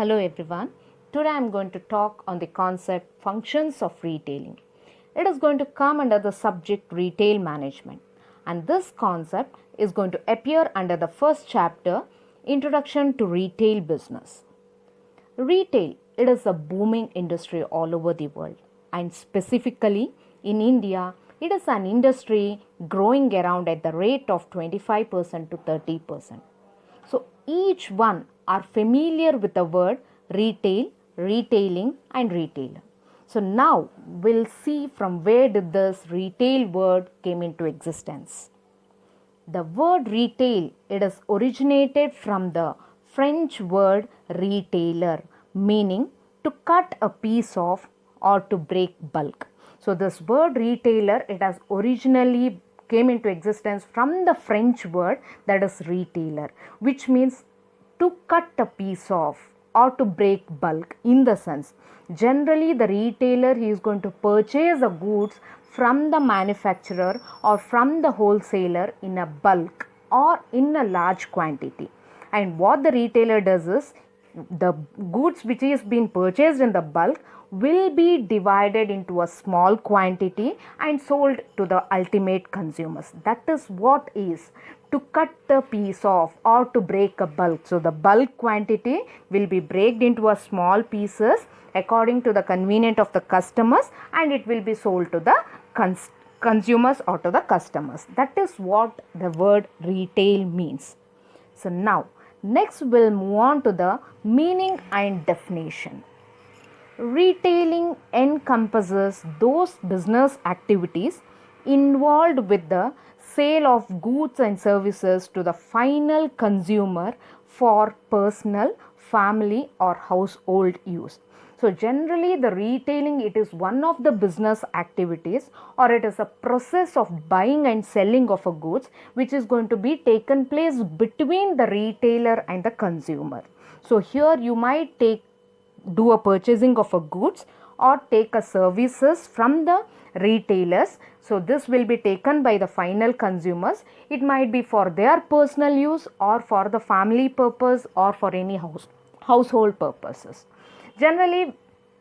Hello everyone. Today I am going to talk on the concept functions of retailing. It is going to come under the subject retail management, and this concept is going to appear under the first chapter, Introduction to Retail Business. Retail, it is a booming industry all over the world, and specifically in India, it is an industry growing around at the rate of 25% to 30%. So each one are familiar with the word retail, retailing and retailer. So now we'll see from where did this retail word came into existence. The word retail, it is originated from the French word retailer, meaning to cut a piece off or to break bulk. So this word retailer, it has originally came into existence from the French word that is retailer, which means to cut a piece off or to break bulk. In the sense, generally the retailer, he is going to purchase the goods from the manufacturer or from the wholesaler in a bulk or in a large quantity. And what the retailer does is, the goods which is being purchased in the bulk will be divided into a small quantity and sold to the ultimate consumers. That is what is to cut the piece off or to break a bulk. So the bulk quantity will be broken into a small pieces according to the convenience of the customers, and it will be sold to the consumers or to the customers. That is what the word retail means. So now next we'll move on to the meaning and definition. Retailing encompasses those business activities involved with the sale of goods and services to the final consumer for personal, family or household use. So generally the retailing, it is one of the business activities, or it is a process of buying and selling of a goods which is going to be taken place between the retailer and the consumer. So here you might do a purchasing of a goods or take a services from the retailers. So this will be taken by the final consumers. It might be for their personal use or for the family purpose or for any household purposes. Generally,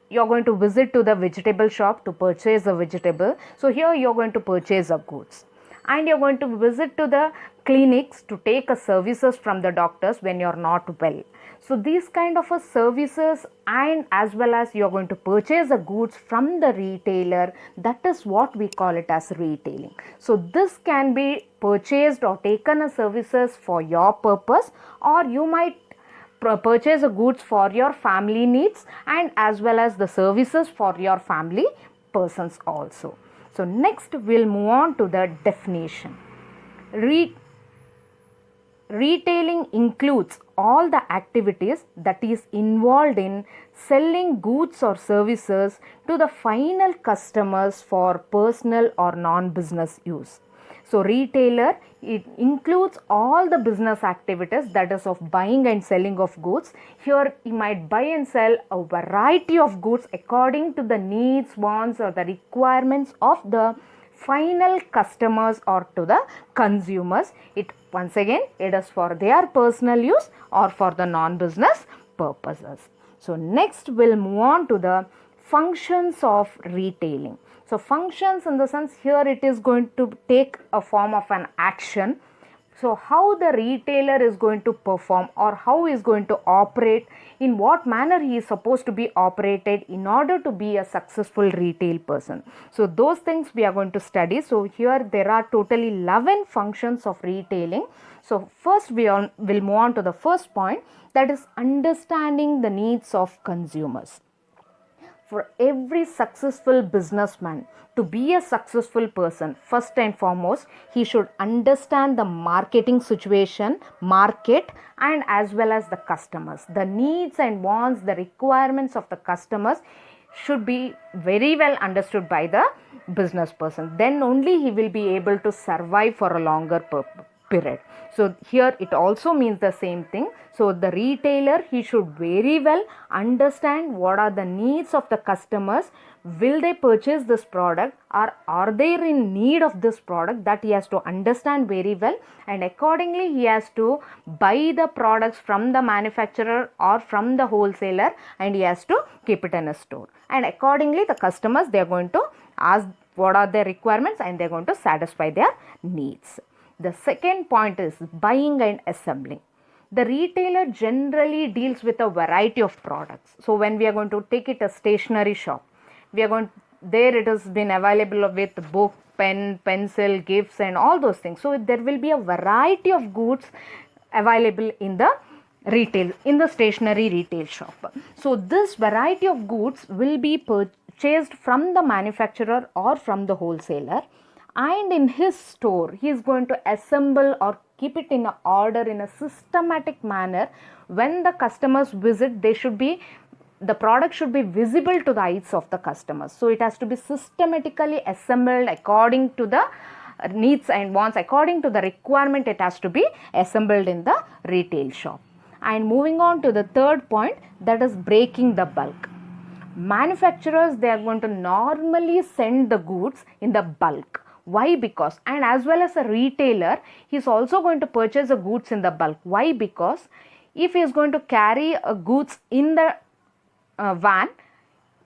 you're going to visit to the vegetable shop to purchase a vegetable. So here you're going to purchase a goods. And you're going to visit to the clinics to take a services from the doctors when you're not well. So these kind of a services, and as well as you're going to purchase the goods from the retailer, that is what we call it as retailing. So this can be purchased or taken as services for your purpose, or you might purchase the goods for your family needs and as well as the services for your family persons also. So next we'll move on to the definition. Retailing includes all the activities that is involved in selling goods or services to the final customers for personal or non-business use. So retailer, it includes all the business activities, that is of buying and selling of goods. Here you might buy and sell a variety of goods according to the needs, wants or the requirements of the final customers or to the consumers. It once again, it is for their personal use or for the non-business purposes. So next we'll move on to the functions of retailing. So functions, in the sense, here it is going to take a form of an action. So how the retailer is going to perform or how he is going to operate, in what manner he is supposed to be operated in order to be a successful retail person. So those things we are going to study. So here there are totally 11 functions of retailing. So first we'll move on to the first point, that is understanding the needs of consumers. For every successful businessman to be a successful person, first and foremost, he should understand the marketing situation, market, and as well as the customers. The needs and wants, the requirements of the customers should be very well understood by the business person. Then only he will be able to survive for a longer period. So here it also means the same thing. So the retailer, he should very well understand what are the needs of the customers. Will they purchase this product, or are they in need of this product? That he has to understand very well, and accordingly he has to buy the products from the manufacturer or from the wholesaler, and he has to keep it in a store. And accordingly the customers, they are going to ask what are their requirements, and they are going to satisfy their needs. The second point is buying and assembling. The retailer generally deals with a variety of products. So when we are going to take it a stationery shop, we are going there, it has been available with book, pen, pencil, gifts and all those things. So there will be a variety of goods available in the retail, in the stationery retail shop. So this variety of goods will be purchased from the manufacturer or from the wholesaler, and in his store he is going to assemble or keep it in order in a systematic manner. When the customers visit, the product should be visible to the eyes of the customers. So it has to be systematically assembled according to the needs and wants, according to the requirement. It has to be assembled in the retail shop. And moving on to the third point, that is breaking the bulk. Manufacturers, they are going to normally send the goods in the bulk. Why? Because, and as well as a retailer, he is also going to purchase the goods in the bulk. Why? Because if he is going to carry goods in the van,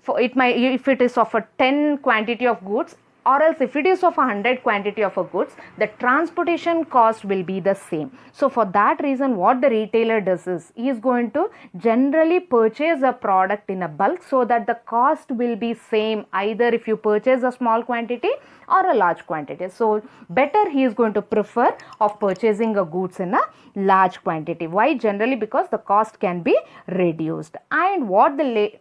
if it is of a 10 quantity of goods, or else if it is of 100 quantity of a goods, the transportation cost will be the same. So for that reason, what the retailer does is, he is going to generally purchase a product in a bulk, so that the cost will be same either if you purchase a small quantity or a large quantity. So better he is going to prefer of purchasing a goods in a large quantity. Why? Generally because the cost can be reduced. And what the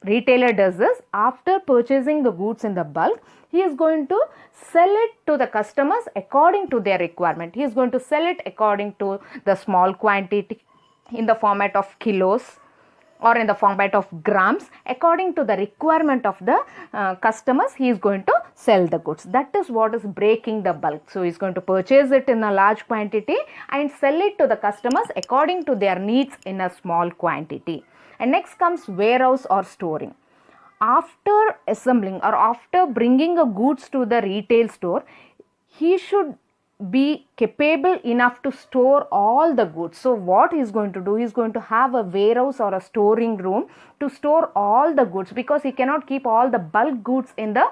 retailer does is, after purchasing the goods in the bulk, he is going to sell it to the customers according to their requirement. He is going to sell it according to the small quantity, in the format of kilos or in the format of grams. According to the requirement of the customers, he is going to sell the goods. That is what is breaking the bulk. So he is going to purchase it in a large quantity and sell it to the customers according to their needs in a small quantity. And next comes warehouse or storing. After assembling or after bringing a goods to the retail store, he should be capable enough to store all the goods. So what he is going to do, he is going to have a warehouse or a storing room to store all the goods, because he cannot keep all the bulk goods in the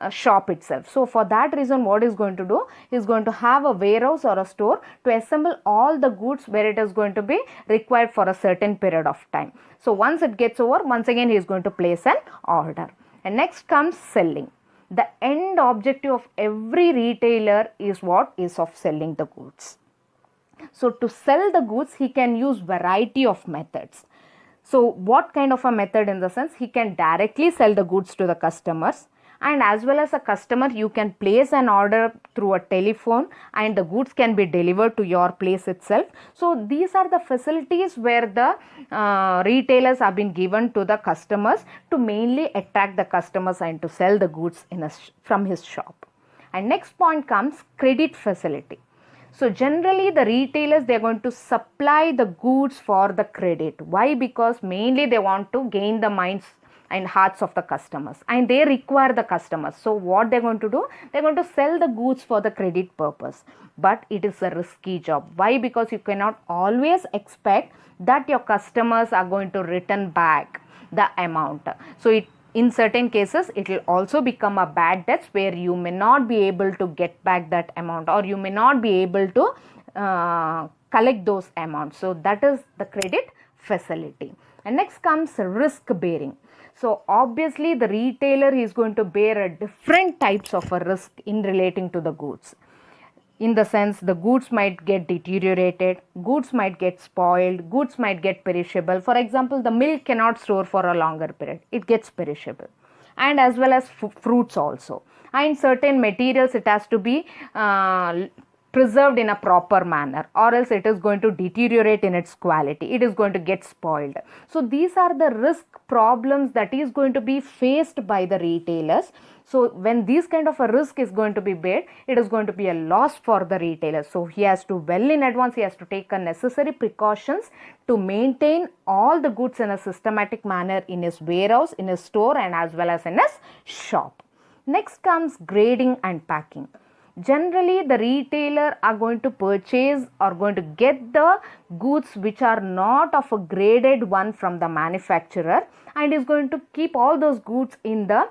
shop itself. So for that reason, what is going to do, he is going to have a warehouse or a store to assemble all the goods where it is going to be required for a certain period of time. So once it gets over, once again he is going to place an order. And next comes selling. The end objective of every retailer is what? Is of selling the goods. So to sell the goods, he can use variety of methods. So what kind of a method? In the sense, he can directly sell the goods to the customers, and as well as a customer, you can place an order through a telephone and the goods can be delivered to your place itself. So these are the facilities where the retailers have been given to the customers to mainly attract the customers and to sell the goods from his shop. And next point comes credit facility. So generally the retailers, they are going to supply the goods for the credit. Why? Because mainly they want to gain the minds and hearts of the customers, and they require the customers. So what they're going to do, they're going to sell the goods for the credit purpose. But it is a risky job. Why? Because you cannot always expect that your customers are going to return back the amount. So in certain cases, it will also become a bad debt where you may not be able to get back that amount, or you may not be able to collect those amounts. So that is the credit facility. And next comes risk bearing. So obviously the retailer is going to bear a different types of a risk in relating to the goods. In the sense, the goods might get deteriorated, goods might get spoiled, goods might get perishable. For example, the milk cannot store for a longer period, it gets perishable. And as well as fruits also. And certain materials, it has to be preserved in a proper manner, or else it is going to deteriorate in its quality, it is going to get spoiled. So these are the risk problems that is going to be faced by the retailers. So when this kind of a risk is going to be paid, it is going to be a loss for the retailer. So he has to, well in advance, he has to take a necessary precautions to maintain all the goods in a systematic manner in his warehouse, in his store, and as well as in his shop. Next comes grading and packing. Generally, the retailer are going to purchase or going to get the goods which are not of a graded one from the manufacturer, and is going to keep all those goods in the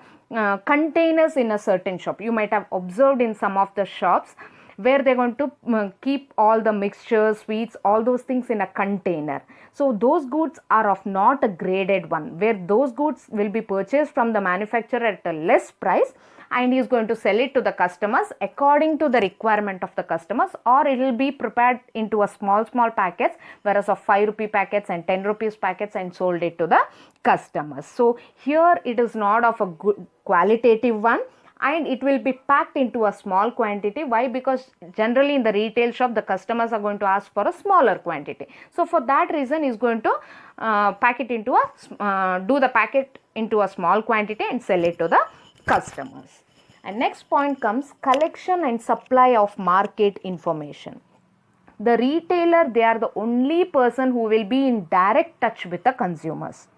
containers in a certain shop. You might have observed in some of the shops where they're going to keep all the mixtures, sweets, all those things in a container. So those goods are of not a graded one, where those goods will be purchased from the manufacturer at a less price, and he is going to sell it to the customers according to the requirement of the customers, or it will be prepared into a small packets, whereas of 5 rupee packets and 10 rupees packets, and sold it to the customers. So here it is not of a good qualitative one, and it will be packed into a small quantity. Why? Because generally in the retail shop the customers are going to ask for a smaller quantity. So for that reason he is going to pack it into a do the packet into a small quantity and sell it to the customers. And next point comes collection and supply of market information. The retailer, they are the only person who will be in direct touch with the consumers.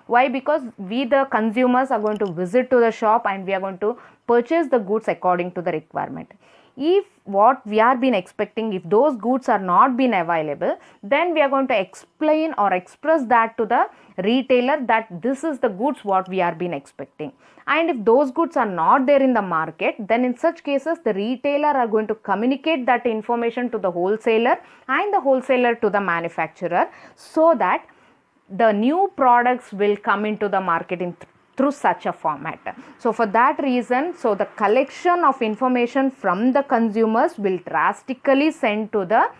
Why? Because we the consumers are going to visit to the shop and we are going to purchase the goods according to the requirement. If what we are been expecting, if those goods are not been available, then we are going to explain or express that to the retailer that this is the goods what we are been expecting. And if those goods are not there in the market, then in such cases the retailer are going to communicate that information to the wholesaler and the wholesaler to the manufacturer, so that the new products will come into the market through such a format. So for that reason, so the collection of information from the consumers will drastically send to the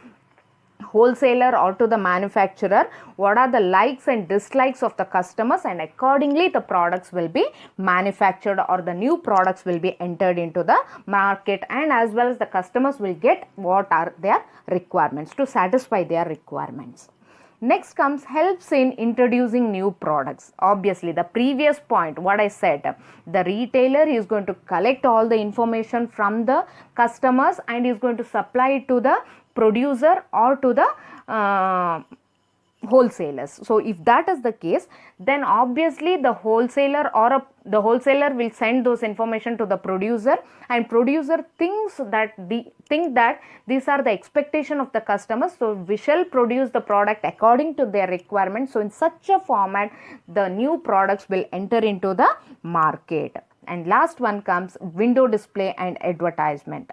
wholesaler or to the manufacturer what are the likes and dislikes of the customers, and accordingly the products will be manufactured or the new products will be entered into the market, and as well as the customers will get what are their requirements to satisfy their requirements. Next comes helps in introducing new products. Obviously, the previous point, what I said, the retailer is going to collect all the information from the customers and is going to supply it to the producer or to the wholesalers. So if that is the case, then obviously the wholesaler or the wholesaler will send those information to the producer, and producer thinks that these are the expectation of the customers, so we shall produce the product according to their requirements. So in such a format the new products will enter into the market. And last one comes window display and advertisement.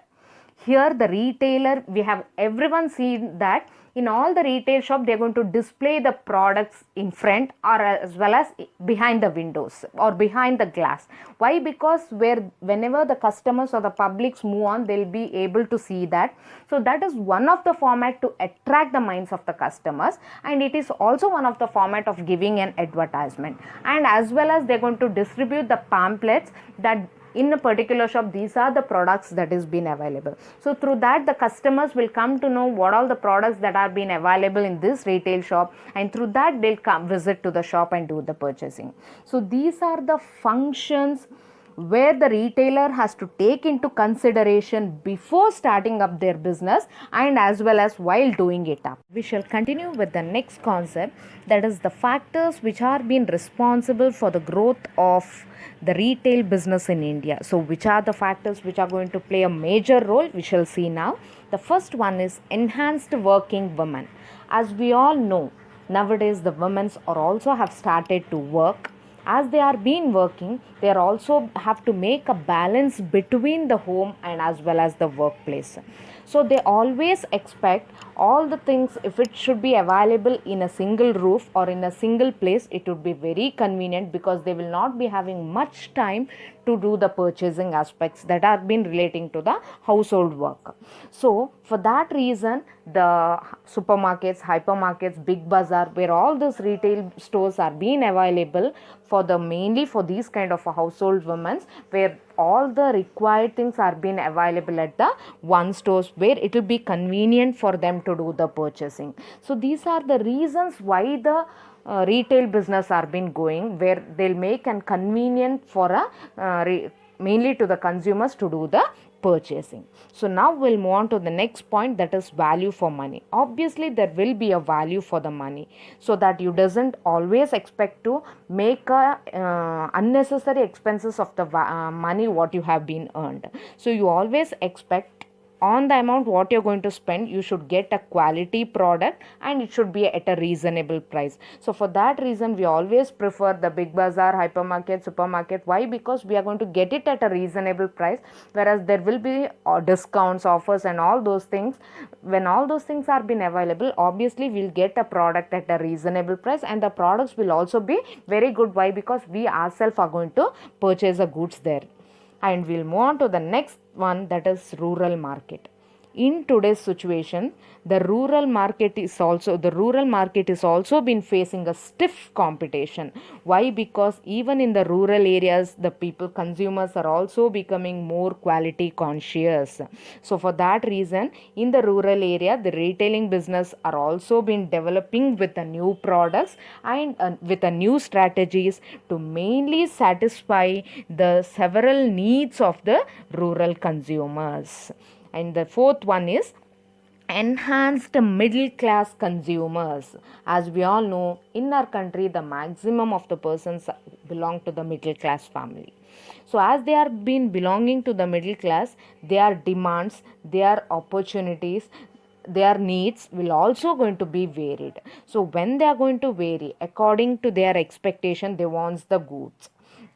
Here the retailer, we have everyone seen that in all the retail shop they are going to display the products in front or as well as behind the windows or behind the glass. Why? Because whenever the customers or the publics move on, they will be able to see that. So that is one of the format to attract the minds of the customers, and it is also one of the format of giving an advertisement. And as well as they are going to distribute the pamphlets that in a particular shop these are the products that is been available. So through that the customers will come to know what all the products that are been available in this retail shop, and through that they'll come visit to the shop and do the purchasing. So these are the functions where the retailer has to take into consideration before starting up their business and as well as while doing it up. We shall continue with the next concept, that is the factors which are being responsible for the growth of the retail business in India. So which are the factors which are going to play a major role? We shall see now. The first one is enhanced working women. As we all know, nowadays the women are also have started to work. As they are been working, they are also have to make a balance between the home and as well as the workplace. So they always expect all the things, if it should be available in a single roof or in a single place, it would be very convenient, because they will not be having much time to do the purchasing aspects that are been relating to the household work. So for that reason, the supermarkets, hypermarkets, big bazaar, where all these retail stores are being available for the mainly for these kind of household women, where all the required things are being available at the one stores where it will be convenient for them to do the purchasing. So these are the reasons why the retail business are been going, where they'll make and convenient for mainly to the consumers to do the purchasing. So now we'll move on to the next point, that is value for money. Obviously there will be a value for the money, so that you doesn't always expect to make unnecessary expenses of the money what you have been earned. So you always expect on the amount what you're going to spend, you should get a quality product and it should be at a reasonable price. So for that reason we always prefer the big bazaar, hypermarket, supermarket. Why? Because we are going to get it at a reasonable price, whereas there will be discounts, offers and all those things. When all those things are been available, obviously we'll get a product at a reasonable price, and the products will also be very good. Why? Because we ourselves are going to purchase the goods there. And we'll move on to the next one, that is rural market. In today's situation, the rural market is also been facing a stiff competition. Why? Because even in the rural areas, the consumers are also becoming more quality conscious. So for that reason, in the rural area, the retailing business are also been developing with the new products and with the new strategies to mainly satisfy the several needs of the rural consumers. And the fourth one is enhanced middle class consumers. As we all know, in our country the maximum of the persons belong to the middle class family. So as they are been belonging to the middle class, their demands, their opportunities, their needs will also going to be varied. So when they are going to vary according to their expectation, they want the goods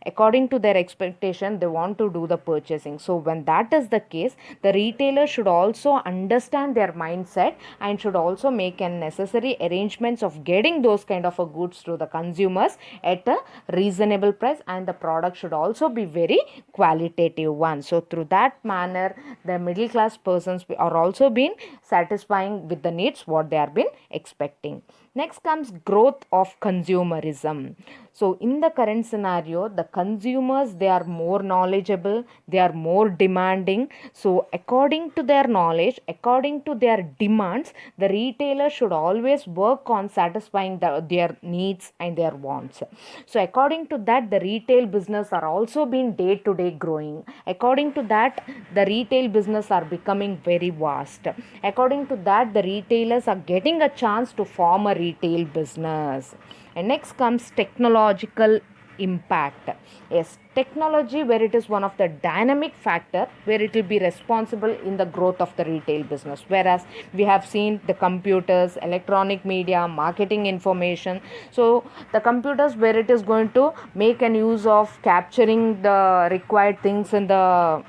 according to their expectation, they want to do the purchasing. So when that is the case, the retailer should also understand their mindset and should also make a necessary arrangements of getting those kind of a goods to the consumers at a reasonable price, and the product should also be very qualitative one. So through that manner, the middle class persons are also being satisfying with the needs what they are been expecting. Next comes growth of consumerism. So in the current scenario, the consumers, they are more knowledgeable, they are more demanding. So according to their knowledge, according to their demands, the retailer should always work on satisfying their needs and their wants. So according to that, the retail business are also being day to day growing. According to that, the retail business are becoming very vast. According to that, the retailers are getting a chance to form a retail business. And next comes technological impact. Yes, technology, where it is one of the dynamic factor where it will be responsible in the growth of the retail business, whereas we have seen the computers, electronic media, marketing information. So the computers, where it is going to make an use of capturing the required things in the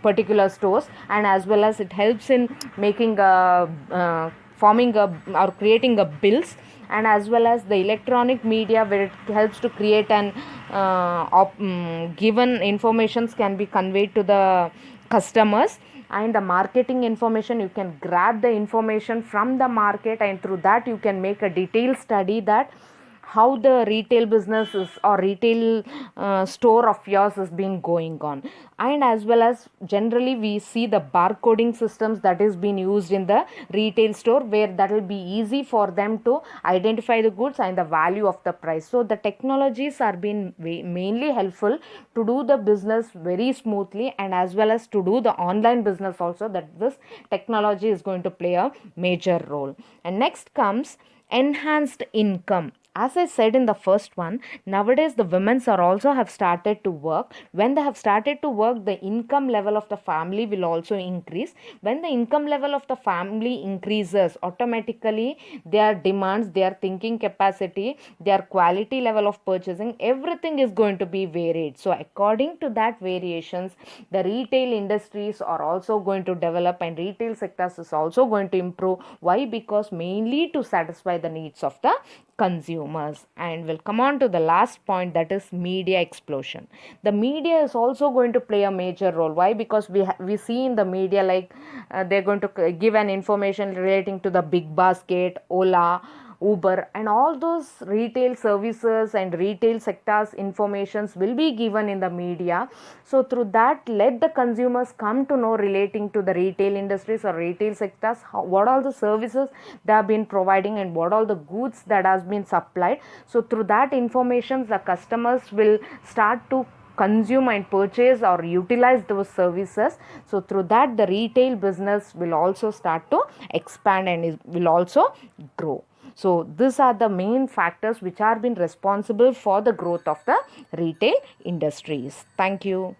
particular stores, and as well as it helps in making forming a or creating a bills, and as well as the electronic media, where it helps to create an given informations can be conveyed to the customers. And the marketing information, you can grab the information from the market, and through that you can make a detailed study that how the retail business is or retail store of yours is being going on. And as well as generally we see the barcoding systems that is being used in the retail store, where that will be easy for them to identify the goods and the value of the price. So the technologies are being mainly helpful to do the business very smoothly, and as well as to do the online business also, that this technology is going to play a major role. And next comes enhanced income. As I said in the first one, nowadays the women are also have started to work. When they have started to work, the income level of the family will also increase. When the income level of the family increases, automatically their demands, their thinking capacity, their quality level of purchasing, everything is going to be varied. So according to that variations, the retail industries are also going to develop, and retail sectors is also going to improve. Why? Because mainly to satisfy the needs of the consumers. And we'll come on to the last point, that is media explosion. The media is also going to play a major role. Why? Because we see in the media like they're going to give an information relating to the big basket, Ola, Uber, and all those retail services and retail sectors informations will be given in the media. So through that, let the consumers come to know relating to the retail industries or retail sectors, what all the services they have been providing and what all the goods that has been supplied. So through that information, the customers will start to consume and purchase or utilize those services. So through that, the retail business will also start to expand and will also grow. So these are the main factors which are been responsible for the growth of the retail industries. Thank you.